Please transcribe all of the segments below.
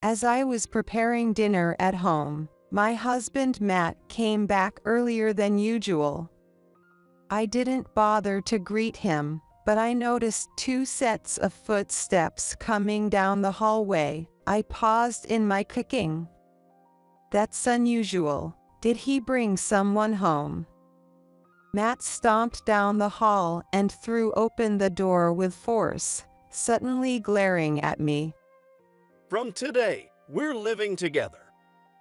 As I was preparing dinner at home, my husband Matt came back earlier than usual. I didn't bother to greet him, but I noticed two sets of footsteps coming down the hallway. I paused in my cooking. That's unusual. Did he bring someone home? Matt stomped down the hall and threw open the door with force, suddenly glaring at me. From today, we're living together.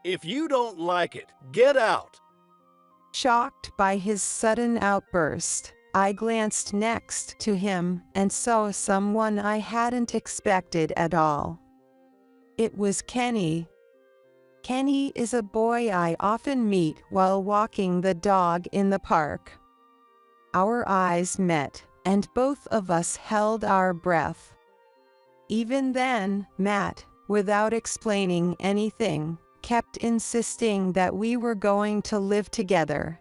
If you don't like it, get out. Shocked by his sudden outburst, I glanced next to him and saw someone I hadn't expected at all. It was Kenny. Kenny is a boy I often meet while walking the dog in the park. Our eyes met, and both of us held our breath. Even then, Matt, without explaining anything, kept insisting that we were going to live together.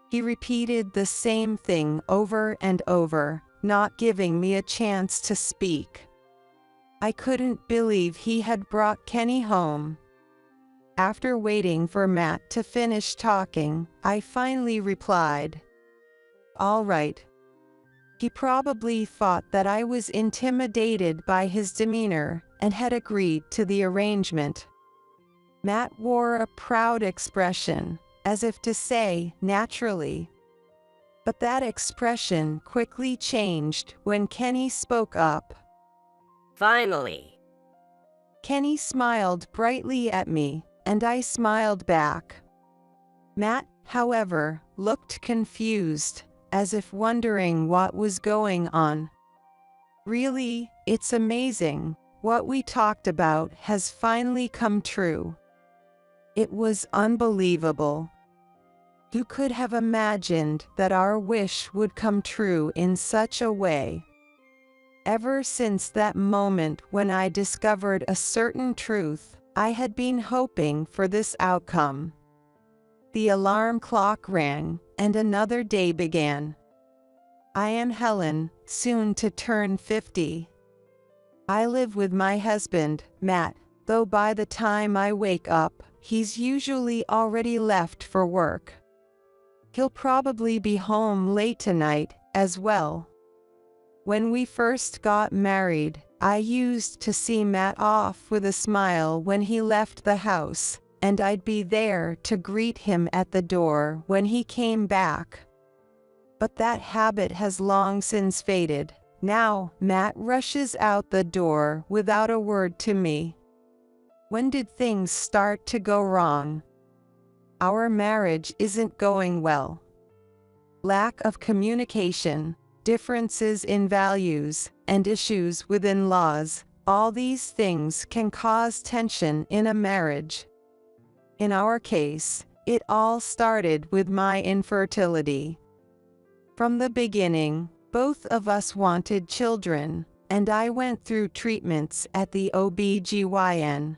He repeated the same thing over and over, not giving me a chance to speak. I couldn't believe he had brought Kenny home. After waiting for Matt to finish talking, I finally replied, "All right." He probably thought that I was intimidated by his demeanor and had agreed to the arrangement. Matt wore a proud expression, as if to say, "Naturally." But that expression quickly changed when Kenny spoke up. Finally. Kenny smiled brightly at me, and I smiled back. Matt, however, looked confused, as if wondering what was going on. Really, it's amazing. What we talked about has finally come true. It was unbelievable. Who could have imagined that our wish would come true in such a way? Ever since that moment when I discovered a certain truth, I had been hoping for this outcome. The alarm clock rang, and another day began. I am Helen, soon to turn 50. I live with my husband, Matt, though by the time I wake up, he's usually already left for work. He'll probably be home late tonight, as well. When we first got married, I used to see Matt off with a smile when he left the house, and I'd be there to greet him at the door when he came back. But that habit has long since faded. Now, Matt rushes out the door without a word to me. When did things start to go wrong? Our marriage isn't going well. Lack of communication, differences in values, and issues with in-laws, all these things can cause tension in a marriage. In our case, it all started with my infertility. From the beginning, both of us wanted children, and I went through treatments at the OB/GYN.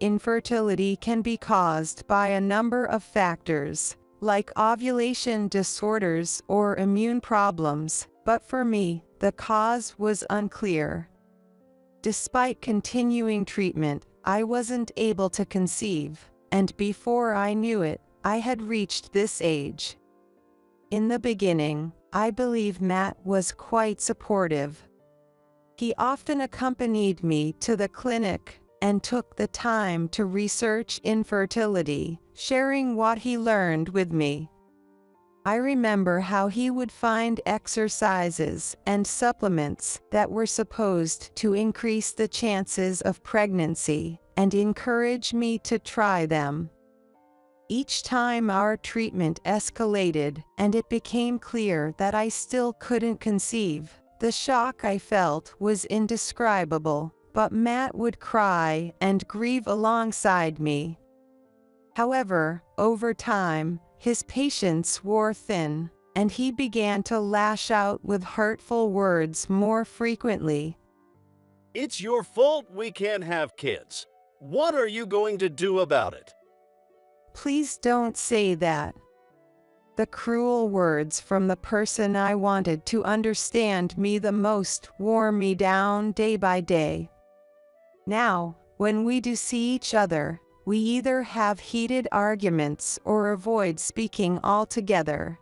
Infertility can be caused by a number of factors, like ovulation disorders or immune problems, but for me, the cause was unclear. Despite continuing treatment, I wasn't able to conceive, and before I knew it, I had reached this age. In the beginning, I believe Matt was quite supportive. He often accompanied me to the clinic and took the time to research infertility, sharing what he learned with me. I remember how he would find exercises and supplements that were supposed to increase the chances of pregnancy and encourage me to try them. Each time our treatment escalated and it became clear that I still couldn't conceive, the shock I felt was indescribable, but Matt would cry and grieve alongside me. However, over time, his patience wore thin, and he began to lash out with hurtful words more frequently. It's your fault we can't have kids. What are you going to do about it? Please don't say that. The cruel words from the person I wanted to understand me the most wore me down day by day. Now, When we do see each other, we either have heated arguments or avoid speaking altogether.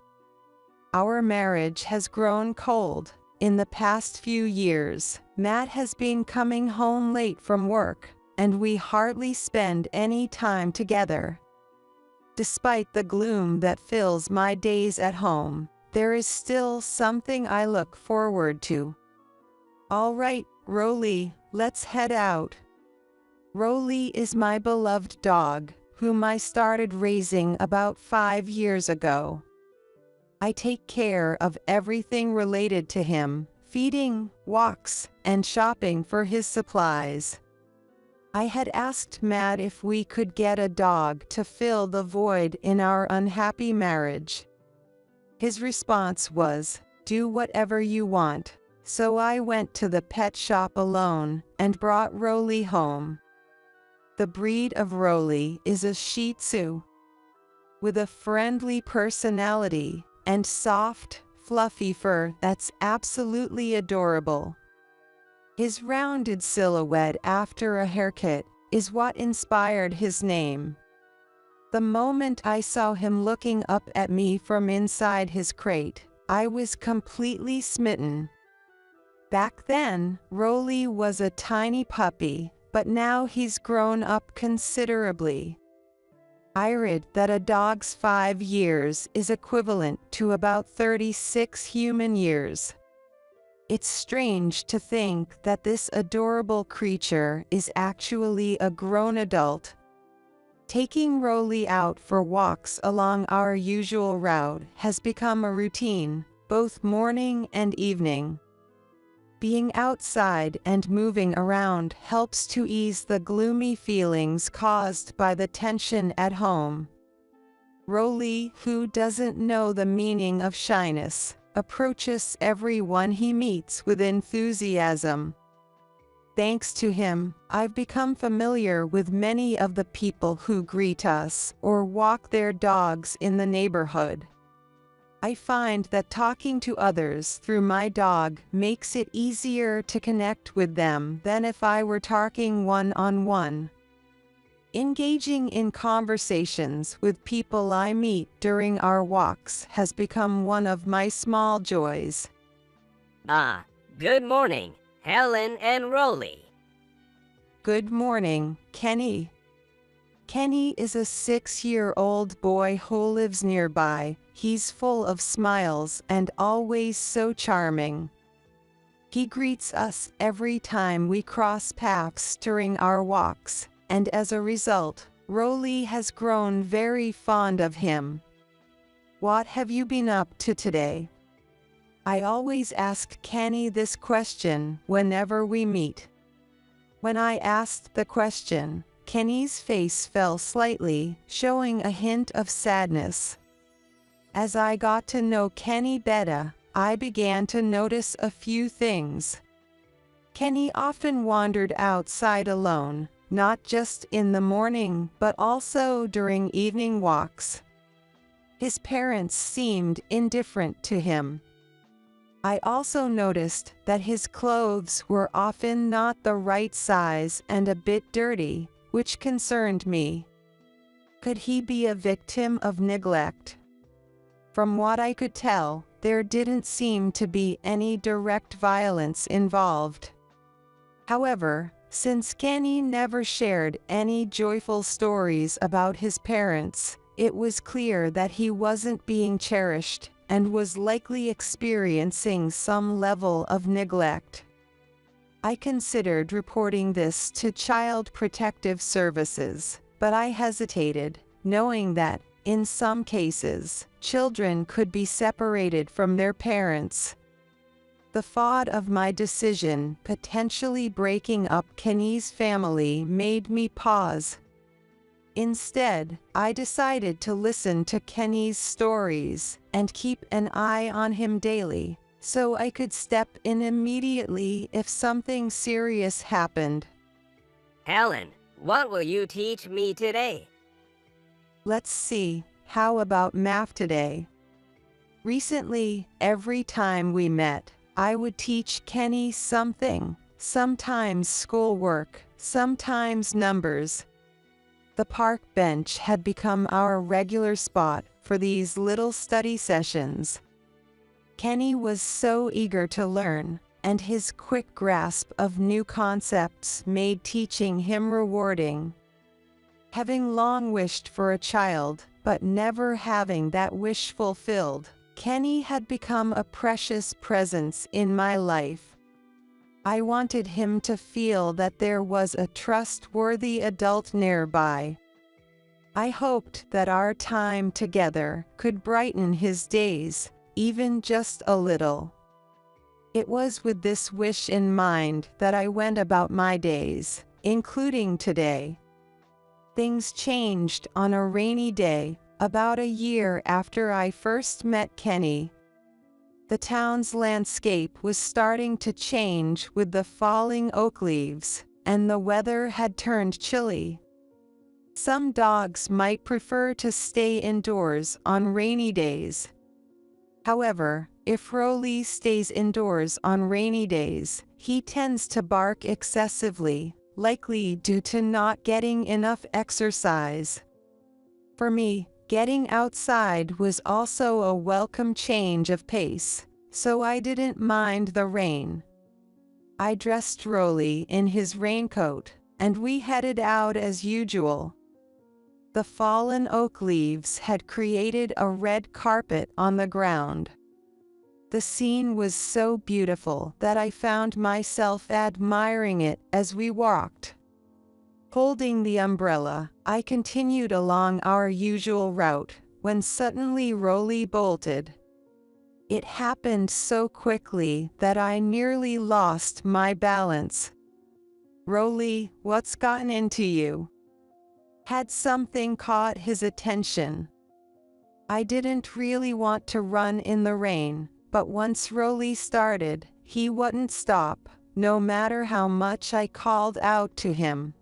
Our marriage has grown cold. In the past few years, Matt has been coming home late from work, and we hardly spend any time together. Despite the gloom that fills my days at home, there is still something I look forward to. All right, Rolly, let's head out. Rolly is my beloved dog, whom I started raising about 5 years ago. I take care of everything related to him, feeding, walks, and shopping for his supplies. I had asked Matt if we could get a dog to fill the void in our unhappy marriage. His response was, "Do whatever you want." So I went to the pet shop alone and brought Rolly home. The breed of Rolly is a Shih Tzu. With a friendly personality and soft, fluffy fur that's absolutely adorable. His rounded silhouette after a haircut is what inspired his name. The moment I saw him looking up at me from inside his crate, I was completely smitten. Back then, Rolly was a tiny puppy, but now he's grown up considerably. I read that a dog's 5 years is equivalent to about 36 human years. It's strange to think that this adorable creature is actually a grown adult. Taking Rolly out for walks along our usual route has become a routine, both morning and evening. Being outside and moving around helps to ease the gloomy feelings caused by the tension at home. Rolly, who doesn't know the meaning of shyness, approaches everyone he meets with enthusiasm. Thanks to him, I've become familiar with many of the people who greet us or walk their dogs in the neighborhood. I find that talking to others through my dog makes it easier to connect with them than if I were talking one-on-one. Engaging in conversations with people I meet during our walks has become one of my small joys. Good morning, Helen and Rolly. Good morning, Kenny. Kenny is a 6-year-old boy who lives nearby. He's full of smiles and always so charming. He greets us every time we cross paths during our walks, and as a result, Rolly has grown very fond of him. What have you been up to today? I always ask Kenny this question whenever we meet. When I asked the question, Kenny's face fell slightly, showing a hint of sadness. As I got to know Kenny better, I began to notice a few things. Kenny often wandered outside alone, not just in the morning but also during evening walks. His parents seemed indifferent to him. I also noticed that his clothes were often not the right size and a bit dirty, which concerned me. Could he be a victim of neglect? From what I could tell, there didn't seem to be any direct violence involved. However, since Kenny never shared any joyful stories about his parents, it was clear that he wasn't being cherished and was likely experiencing some level of neglect. I considered reporting this to Child Protective Services, but I hesitated, knowing that, in some cases, children could be separated from their parents. The thought of my decision potentially breaking up Kenny's family made me pause. Instead, I decided to listen to Kenny's stories and keep an eye on him daily, so I could step in immediately if something serious happened. Helen, what will you teach me today? Let's see, how about math today? Recently, every time we met, I would teach Kenny something, sometimes schoolwork, sometimes numbers. The park bench had become our regular spot for these little study sessions. Kenny was so eager to learn, and his quick grasp of new concepts made teaching him rewarding. Having long wished for a child, but never having that wish fulfilled, Kenny had become a precious presence in my life. I wanted him to feel that there was a trustworthy adult nearby. I hoped that our time together could brighten his days, even just a little. It was with this wish in mind that I went about my days, including today. Things changed on a rainy day, about a year after I first met Kenny. The town's landscape was starting to change with the falling oak leaves, and the weather had turned chilly. Some dogs might prefer to stay indoors on rainy days. However, if Rolly stays indoors on rainy days, he tends to bark excessively, likely due to not getting enough exercise. For me, getting outside was also a welcome change of pace, so I didn't mind the rain. I dressed Rolly in his raincoat, and we headed out as usual. The fallen oak leaves had created a red carpet on the ground. The scene was so beautiful that I found myself admiring it as we walked. Holding the umbrella, I continued along our usual route, when suddenly Rolly bolted. It happened so quickly that I nearly lost my balance. "Rolly, what's gotten into you?" Had something caught his attention? I didn't really want to run in the rain, but once Rolly started, he wouldn't stop, no matter how much I called out to him.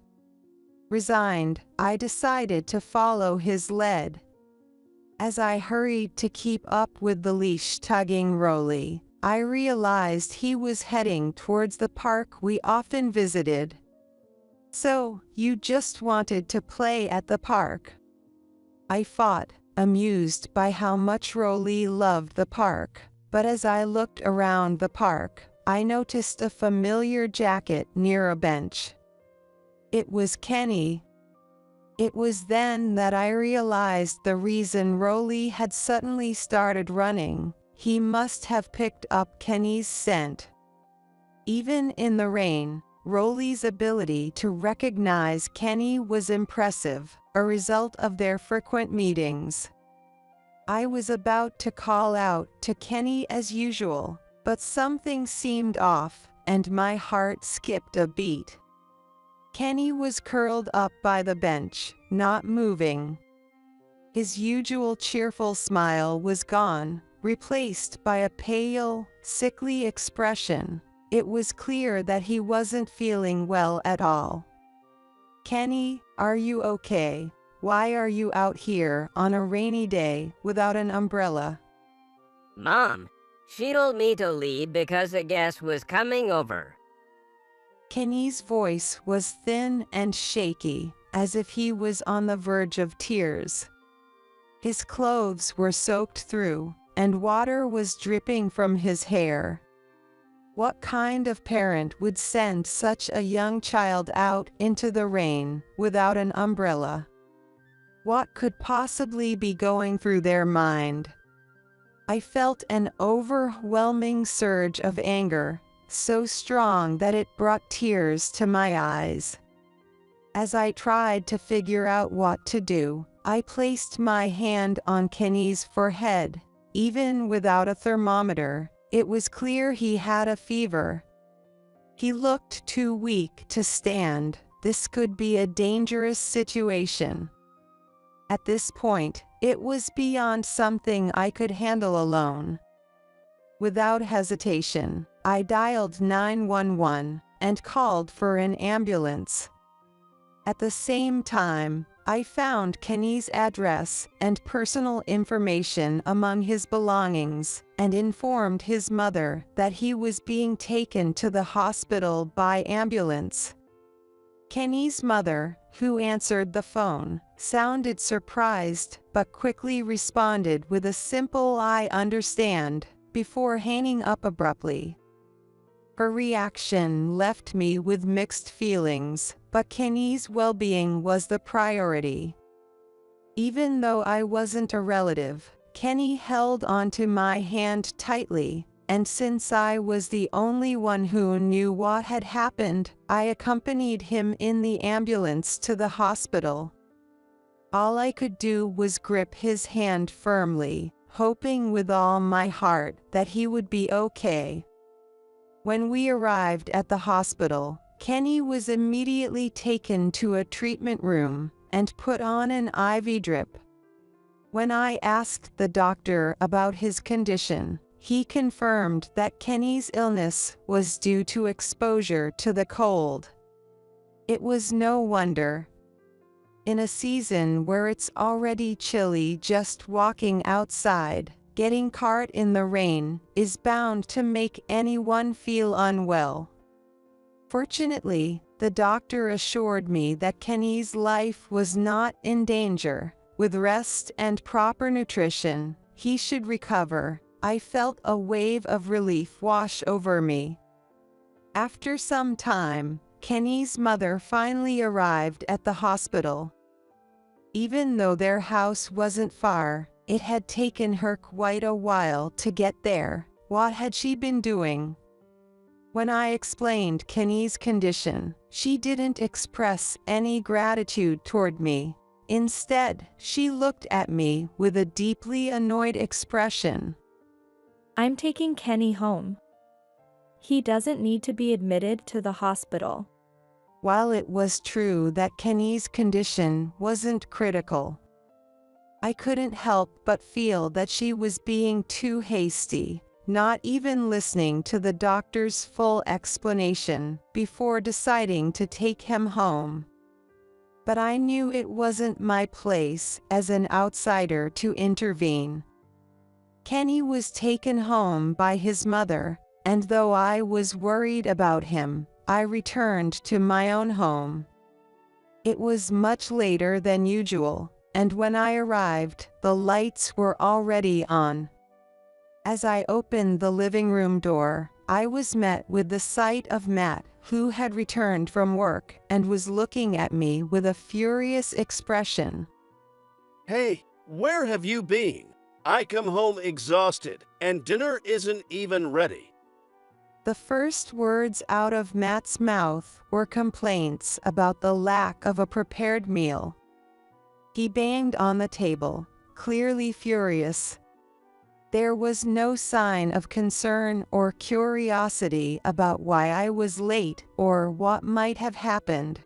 Resigned, I decided to follow his lead. As I hurried to keep up with the leash-tugging Rolly, I realized he was heading towards the park we often visited. "So, you just wanted to play at the park?" I thought, amused by how much Rolly loved the park, but as I looked around the park, I noticed a familiar jacket near a bench. It was Kenny. It was then that I realized the reason Rolly had suddenly started running. He must have picked up Kenny's scent. Even in the rain, Rolly's ability to recognize Kenny was impressive, a result of their frequent meetings. I was about to call out to Kenny as usual, but something seemed off, and my heart skipped a beat. Kenny was curled up by the bench, not moving. His usual cheerful smile was gone, replaced by a pale, sickly expression. It was clear that he wasn't feeling well at all. "Kenny, are you okay? Why are you out here on a rainy day without an umbrella?" Mom, she told me to leave because a guest was coming over. Kenny's voice was thin and shaky, as if he was on the verge of tears. His clothes were soaked through, and water was dripping from his hair. What kind of parent would send such a young child out into the rain without an umbrella? What could possibly be going through their mind? I felt an overwhelming surge of anger, so strong that it brought tears to my eyes. As I tried to figure out what to do, I placed my hand on Kenny's forehead. Even without a thermometer, it was clear he had a fever. He looked too weak to stand. This could be a dangerous situation. At this point, it was beyond something I could handle alone. Without hesitation, I dialed 911 and called for an ambulance. At the same time, I found Kenny's address and personal information among his belongings and informed his mother that he was being taken to the hospital by ambulance. Kenny's mother, who answered the phone, sounded surprised but quickly responded with a simple "I understand," before hanging up abruptly. Her reaction left me with mixed feelings, but Kenny's well-being was the priority. Even though I wasn't a relative, Kenny held onto my hand tightly, and since I was the only one who knew what had happened, I accompanied him in the ambulance to the hospital. All I could do was grip his hand firmly, hoping with all my heart that he would be okay. When we arrived at the hospital, Kenny was immediately taken to a treatment room and put on an IV drip. When I asked the doctor about his condition, he confirmed that Kenny's illness was due to exposure to the cold. It was no wonder. In a season where it's already chilly just walking outside, getting caught in the rain is bound to make anyone feel unwell. Fortunately, the doctor assured me that Kenny's life was not in danger. With rest and proper nutrition, he should recover. I felt a wave of relief wash over me. After some time, Kenny's mother finally arrived at the hospital. Even though their house wasn't far, it had taken her quite a while to get there. What had she been doing? When I explained Kenny's condition, she didn't express any gratitude toward me. Instead, she looked at me with a deeply annoyed expression. "I'm taking Kenny home. He doesn't need to be admitted to the hospital." While it was true that Kenny's condition wasn't critical, I couldn't help but feel that she was being too hasty, not even listening to the doctor's full explanation before deciding to take him home. But I knew it wasn't my place as an outsider to intervene. Kenny was taken home by his mother, and though I was worried about him, I returned to my own home. It was much later than usual, and when I arrived, the lights were already on. As I opened the living room door, I was met with the sight of Matt, who had returned from work and was looking at me with a furious expression. Hey, where have you been? I come home exhausted, and dinner isn't even ready. The first words out of Matt's mouth were complaints about the lack of a prepared meal. He banged on the table, clearly furious. There was no sign of concern or curiosity about why I was late or what might have happened.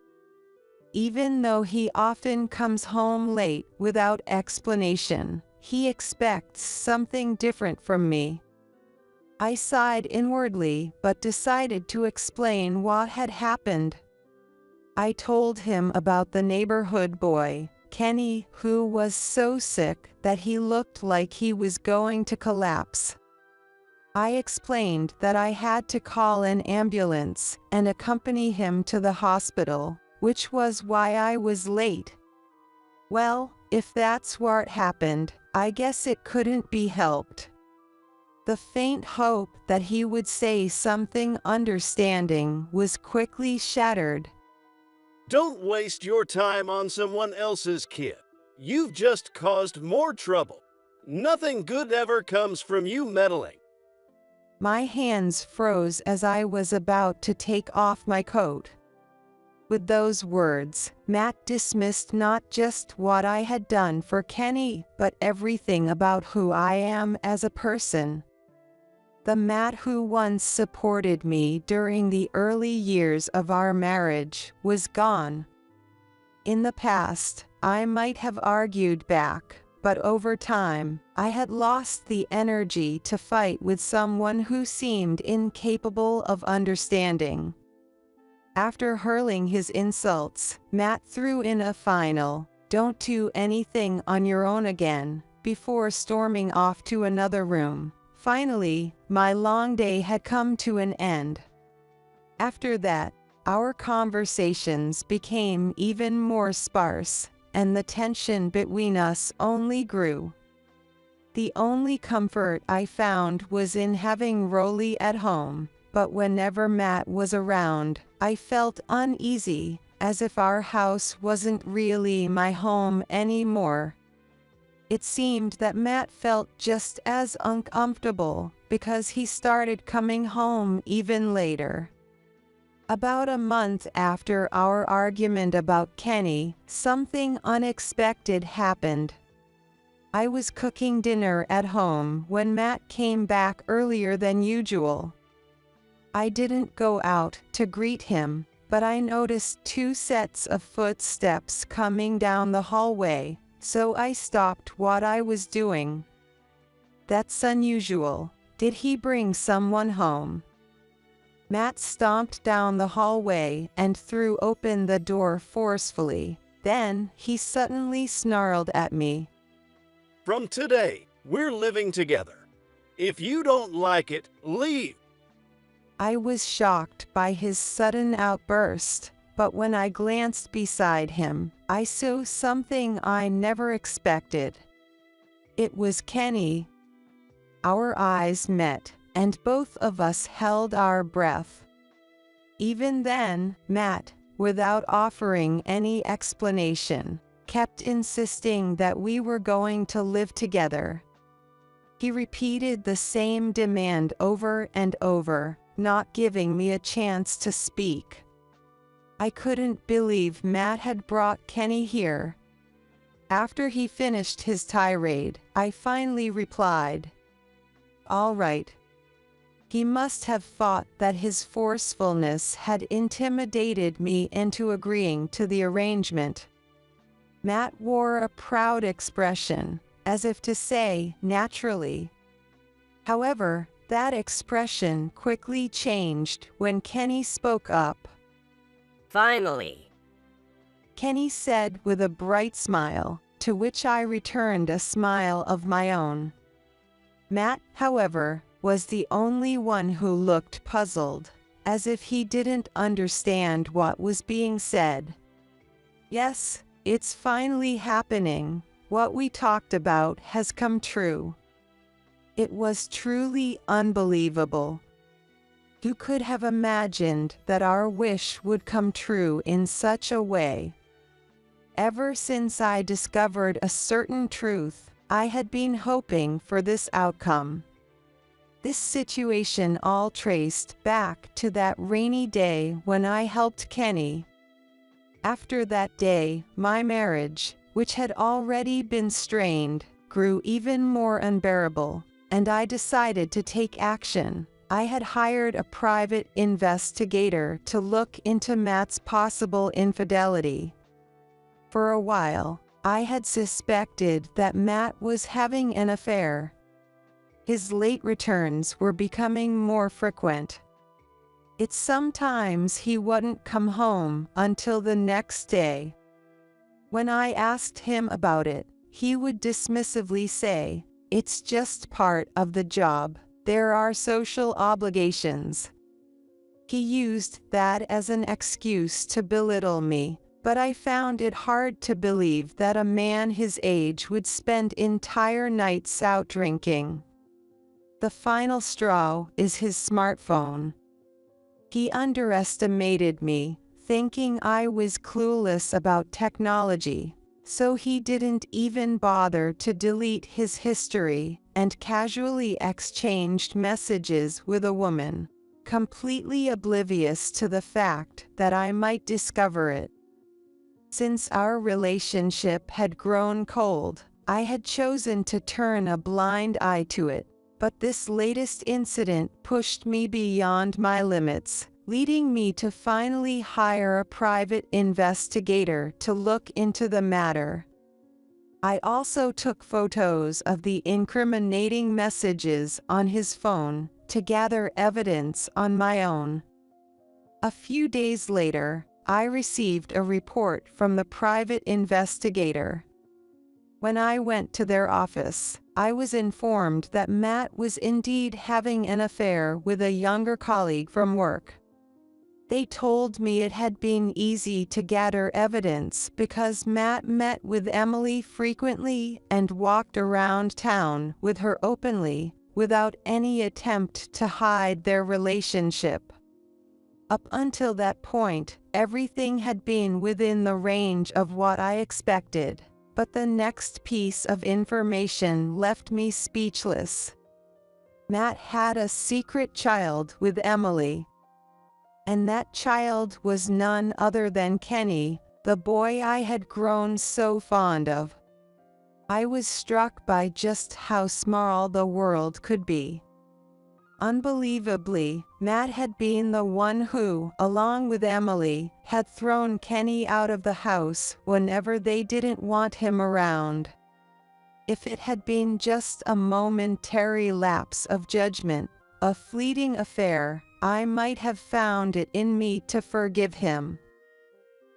Even though he often comes home late without explanation, he expects something different from me. I sighed inwardly but decided to explain what had happened. I told him about the neighborhood boy, Kenny, who was so sick that he looked like he was going to collapse. I explained that I had to call an ambulance and accompany him to the hospital, which was why I was late. Well, if that's what happened, I guess it couldn't be helped. The faint hope that he would say something understanding was quickly shattered. Don't waste your time on someone else's kid. You've just caused more trouble. Nothing good ever comes from you meddling. My hands froze as I was about to take off my coat. With those words, Matt dismissed not just what I had done for Kenny, but everything about who I am as a person. The Matt who once supported me during the early years of our marriage was gone. In the past, I might have argued back, but over time, I had lost the energy to fight with someone who seemed incapable of understanding. After hurling his insults, Matt threw in a final, "Don't do anything on your own again," before storming off to another room. Finally, my long day had come to an end. After that, Our conversations became even more sparse, and the tension between us only grew. The only comfort I found was in having Rolly at home, but whenever Matt was around, I felt uneasy, as if our house wasn't really my home anymore. It seemed that Matt felt just as uncomfortable because he started coming home even later. About a month after our argument about Kenny, something unexpected happened. I was cooking dinner at home when Matt came back earlier than usual. I didn't go out to greet him, but I noticed 2 sets of footsteps coming down the hallway, so I stopped what I was doing. "That's unusual. Did he bring someone home?" Matt stomped down the hallway and threw open the door forcefully. Then he suddenly snarled at me. From today, we're living together. If you don't like it, leave. I was shocked by his sudden outburst, but when I glanced beside him, I saw something I never expected. It was Kenny. Our eyes met, and both of us held our breath. Even then, Matt, without offering any explanation, kept insisting that we were going to live together. He repeated the same demand over and over, not giving me a chance to speak. I couldn't believe Matt had brought Kenny here. After he finished his tirade, I finally replied, "All right." He must have thought that his forcefulness had intimidated me into agreeing to the arrangement. Matt wore a proud expression, as if to say, "Naturally." However, that expression quickly changed when Kenny spoke up. Finally. Kenny said with a bright smile, to which I returned a smile of my own. Matt, however, was the only one who looked puzzled, as if he didn't understand what was being said. "Yes, it's finally happening. What we talked about has come true." It was truly unbelievable. Who could have imagined that our wish would come true in such a way? Ever since I discovered a certain truth, I had been hoping for this outcome. This situation all traced back to that rainy day when I helped Kenny. After that day, my marriage, which had already been strained, grew even more unbearable, and I decided to take action. I had hired a private investigator to look into Matt's possible infidelity. For a while, I had suspected that Matt was having an affair. His late returns were becoming more frequent. It's sometimes he wouldn't come home until the next day. When I asked him about it, he would dismissively say, "It's just part of the job. There are social obligations." He used that as an excuse to belittle me, but I found it hard to believe that a man his age would spend entire nights out drinking. The final straw is his smartphone. He underestimated me, thinking I was clueless about technology, so he didn't even bother to delete his history and casually exchanged messages with a woman, completely oblivious to the fact that I might discover it. Since our relationship had grown cold, I had chosen to turn a blind eye to it. But this latest incident pushed me beyond my limits, leading me to finally hire a private investigator to look into the matter. I also took photos of the incriminating messages on his phone to gather evidence on my own. A few days later, I received a report from the private investigator. When I went to their office, I was informed that Matt was indeed having an affair with a younger colleague from work. They told me it had been easy to gather evidence because Matt met with Emily frequently and walked around town with her openly, without any attempt to hide their relationship. Up until that point, everything had been within the range of what I expected, but the next piece of information left me speechless. Matt had a secret child with Emily. And that child was none other than Kenny, the boy I had grown so fond of. I was struck by just how small the world could be. Unbelievably, Matt had been the one who, along with Emily, had thrown Kenny out of the house whenever they didn't want him around. If it had been just a momentary lapse of judgment, a fleeting affair, I might have found it in me to forgive him.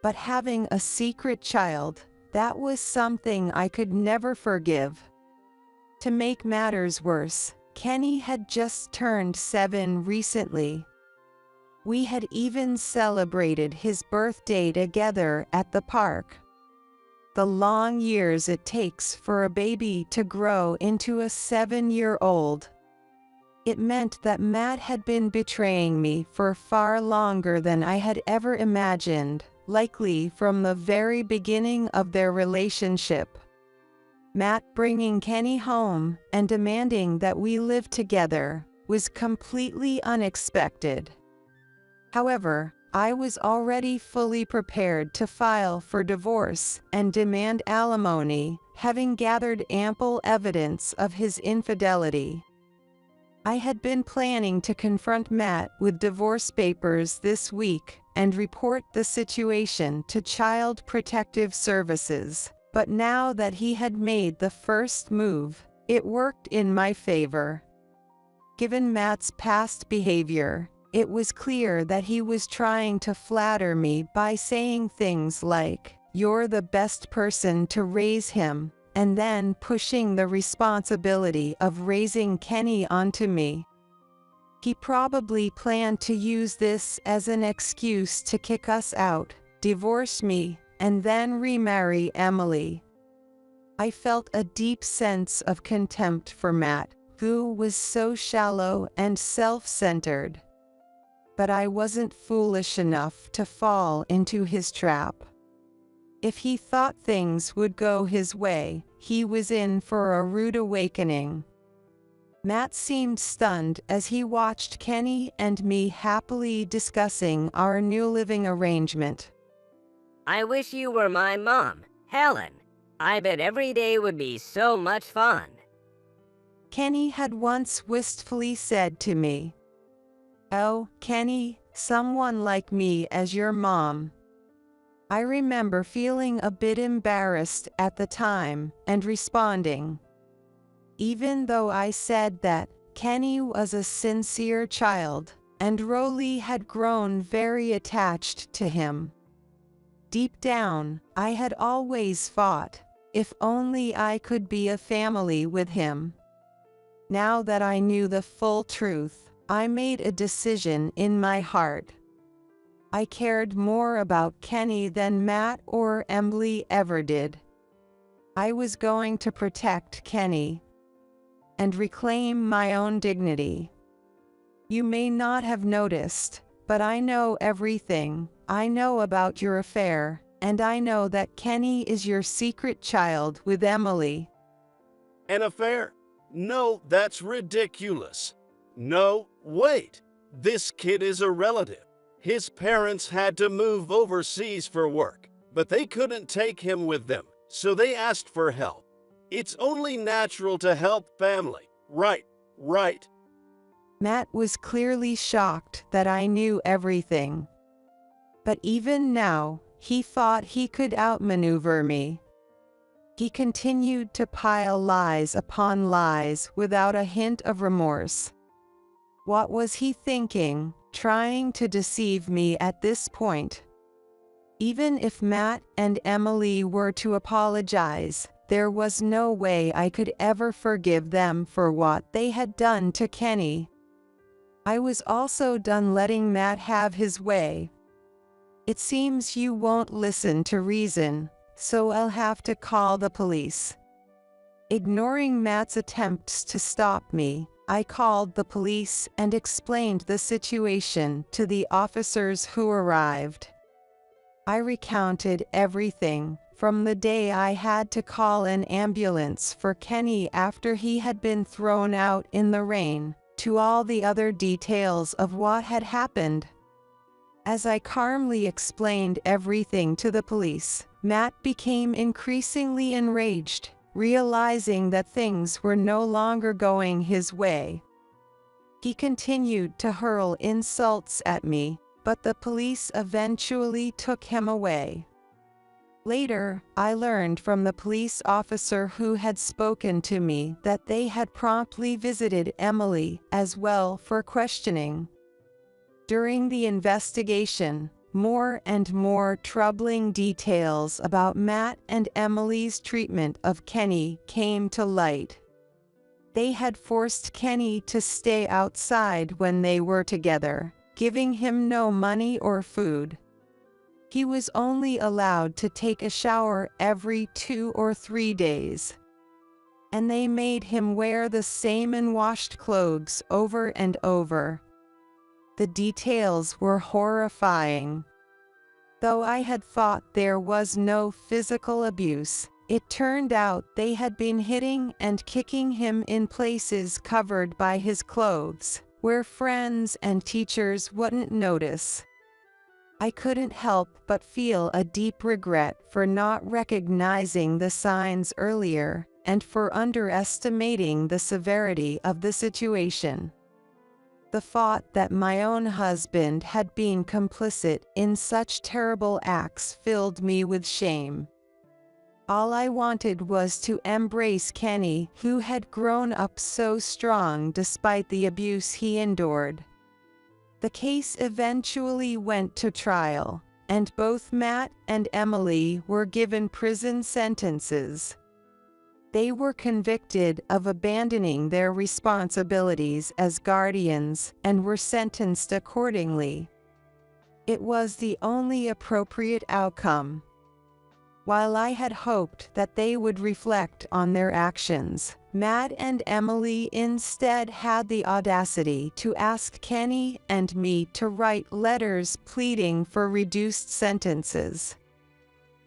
But having a secret child, that was something I could never forgive. To make matters worse, Kenny had just turned 7 recently. We had even celebrated his birthday together at the park. The long years it takes for a baby to grow into a 7-year-old. It meant that Matt had been betraying me for far longer than I had ever imagined, likely from the very beginning of their relationship. Matt bringing Kenny home and demanding that we live together was completely unexpected. However, I was already fully prepared to file for divorce and demand alimony, having gathered ample evidence of his infidelity. I had been planning to confront Matt with divorce papers this week and report the situation to Child Protective Services, but now that he had made the first move, it worked in my favor. Given Matt's past behavior, it was clear that he was trying to flatter me by saying things like, "You're the best person to raise him," and then pushing the responsibility of raising Kenny onto me. He probably planned to use this as an excuse to kick us out, divorce me, and then remarry Emily. I felt a deep sense of contempt for Matt, who was so shallow and self-centered. But I wasn't foolish enough to fall into his trap. If he thought things would go his way, he was in for a rude awakening. Matt seemed stunned as he watched Kenny and me happily discussing our new living arrangement. I wish you were my mom, Helen. I bet every day would be so much fun. Kenny had once wistfully said to me, "Oh, Kenny, someone like me as your mom." I remember feeling a bit embarrassed at the time and responding. Even though I said that, Kenny was a sincere child, and Rolly had grown very attached to him. Deep down, I had always thought, if only I could be a family with him. Now that I knew the full truth, I made a decision in my heart. I cared more about Kenny than Matt or Emily ever did. I was going to protect Kenny and reclaim my own dignity. You may not have noticed, but I know everything. I know about your affair, and I know that Kenny is your secret child with Emily. An affair? No, that's ridiculous. No, wait. This kid is a relative. His parents had to move overseas for work, but they couldn't take him with them, so they asked for help. It's only natural to help family. Right. Matt was clearly shocked that I knew everything. But even now, he thought he could outmaneuver me. He continued to pile lies upon lies without a hint of remorse. What was he thinking, trying to deceive me at this point? Even if Matt and Emily were to apologize, there was no way I could ever forgive them for what they had done to Kenny. I was also done letting Matt have his way. It seems you won't listen to reason, so I'll have to call the police. Ignoring Matt's attempts to stop me, I called the police and explained the situation to the officers who arrived. I recounted everything, from the day I had to call an ambulance for Kenny after he had been thrown out in the rain, to all the other details of what had happened. As I calmly explained everything to the police, Matt became increasingly enraged, realizing that things were no longer going his way. He continued to hurl insults at me, but the police eventually took him away. Later, I learned from the police officer who had spoken to me that they had promptly visited Emily as well for questioning. During the investigation, more and more troubling details about Matt and Emily's treatment of Kenny came to light. They had forced Kenny to stay outside when they were together, giving him no money or food. He was only allowed to take a shower every 2 or 3 days. And they made him wear the same unwashed clothes over and over. The details were horrifying. Though I had thought there was no physical abuse, it turned out they had been hitting and kicking him in places covered by his clothes, where friends and teachers wouldn't notice. I couldn't help but feel a deep regret for not recognizing the signs earlier, and for underestimating the severity of the situation. The thought that my own husband had been complicit in such terrible acts filled me with shame. All I wanted was to embrace Kenny, who had grown up so strong despite the abuse he endured. The case eventually went to trial, and both Matt and Emily were given prison sentences. They were convicted of abandoning their responsibilities as guardians and were sentenced accordingly. It was the only appropriate outcome. While I had hoped that they would reflect on their actions, Matt and Emily instead had the audacity to ask Kenny and me to write letters pleading for reduced sentences.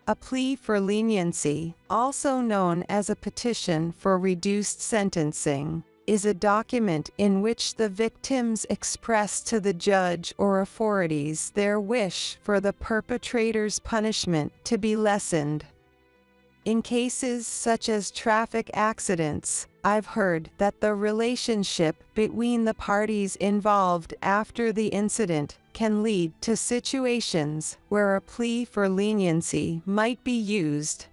A plea for leniency, also known as a petition for reduced sentencing, is a document in which the victims express to the judge or authorities their wish for the perpetrator's punishment to be lessened. In cases such as traffic accidents, I've heard that the relationship between the parties involved after the incident can lead to situations where a plea for leniency might be used.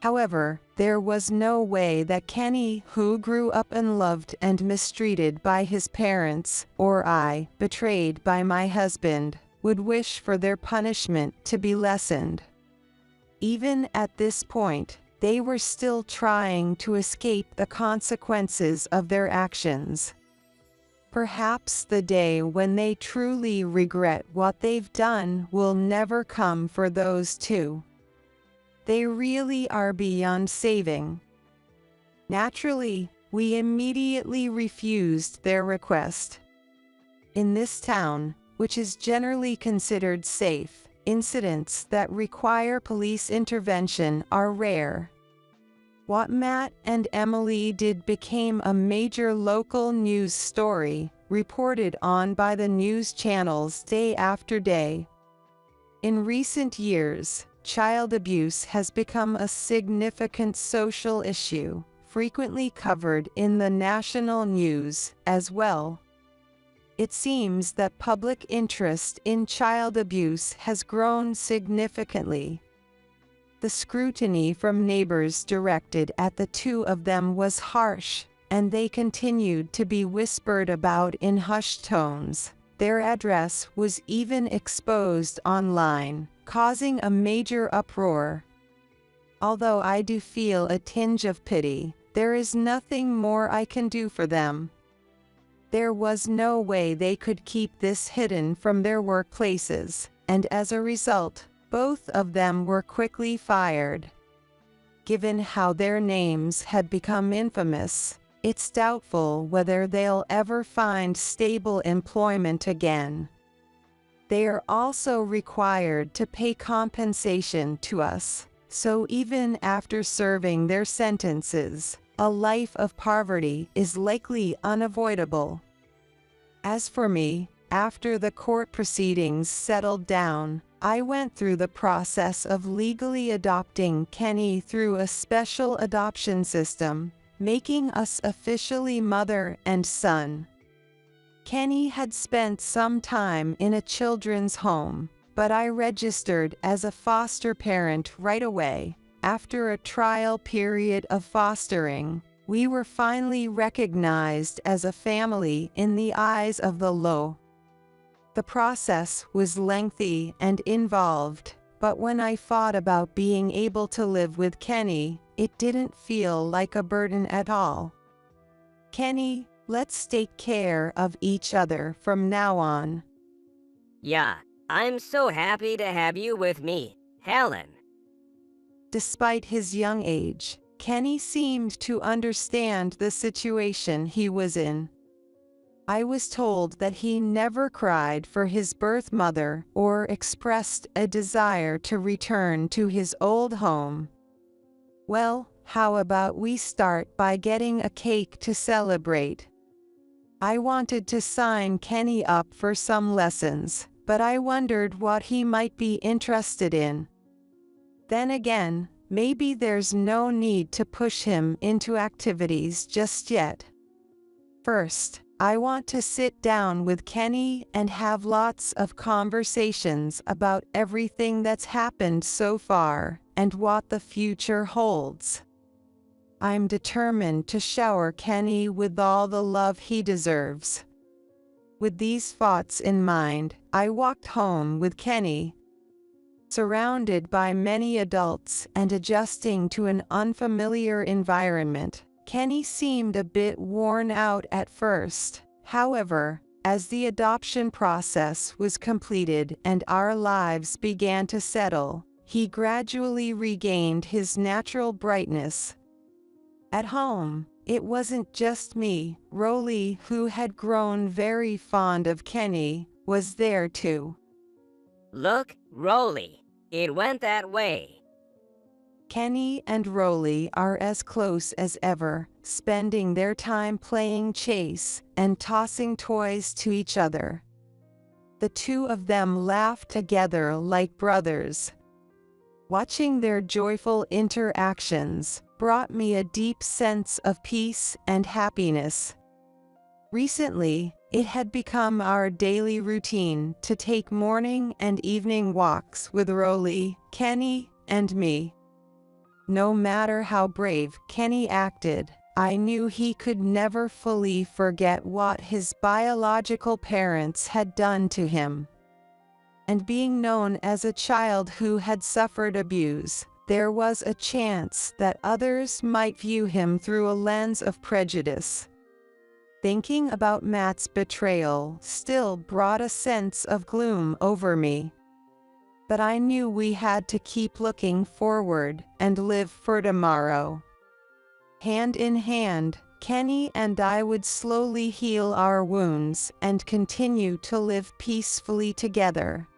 However, there was no way that Kenny, who grew up unloved and mistreated by his parents, or I, betrayed by my husband, would wish for their punishment to be lessened. Even at this point, they were still trying to escape the consequences of their actions. Perhaps the day when they truly regret what they've done will never come for those two. They really are beyond saving. Naturally, we immediately refused their request. In this town, which is generally considered safe, incidents that require police intervention are rare. What Matt and Emily did became a major local news story, reported on by the news channels day after day. In recent years, child abuse has become a significant social issue, frequently covered in the national news as well. It seems that public interest in child abuse has grown significantly. The scrutiny from neighbors directed at the two of them was harsh, and they continued to be whispered about in hushed tones. Their address was even exposed online, causing a major uproar. Although I do feel a tinge of pity, there is nothing more I can do for them. There was no way they could keep this hidden from their workplaces, and as a result, both of them were quickly fired. Given how their names had become infamous, it's doubtful whether they'll ever find stable employment again. They are also required to pay compensation to us, so even after serving their sentences, a life of poverty is likely unavoidable. As for me, after the court proceedings settled down, I went through the process of legally adopting Kenny through a special adoption system, making us officially mother and son. Kenny had spent some time in a children's home, but I registered as a foster parent right away. After a trial period of fostering, we were finally recognized as a family in the eyes of the law. The process was lengthy and involved, but when I thought about being able to live with Kenny, it didn't feel like a burden at all. Kenny, let's take care of each other from now on. Yeah, I'm so happy to have you with me, Helen. Despite his young age, Kenny seemed to understand the situation he was in. I was told that he never cried for his birth mother or expressed a desire to return to his old home. Well, how about we start by getting a cake to celebrate? I wanted to sign Kenny up for some lessons, but I wondered what he might be interested in. Then again, maybe there's no need to push him into activities just yet. First, I want to sit down with Kenny and have lots of conversations about everything that's happened so far and what the future holds. I'm determined to shower Kenny with all the love he deserves. With these thoughts in mind, I walked home with Kenny. Surrounded by many adults and adjusting to an unfamiliar environment, Kenny seemed a bit worn out at first. However, as the adoption process was completed and our lives began to settle, he gradually regained his natural brightness. At home, it wasn't just me. Rolly, who had grown very fond of Kenny, was there too. Look, Rolly, it went that way. Kenny and Rolly are as close as ever, spending their time playing chase and tossing toys to each other. The two of them laugh together like brothers. Watching their joyful interactions brought me a deep sense of peace and happiness. Recently, it had become our daily routine to take morning and evening walks with Rolly, Kenny, and me. No matter how brave Kenny acted, I knew he could never fully forget what his biological parents had done to him. And being known as a child who had suffered abuse, there was a chance that others might view him through a lens of prejudice. Thinking about Matt's betrayal still brought a sense of gloom over me. But I knew we had to keep looking forward and live for tomorrow. Hand in hand, Kenny and I would slowly heal our wounds and continue to live peacefully together.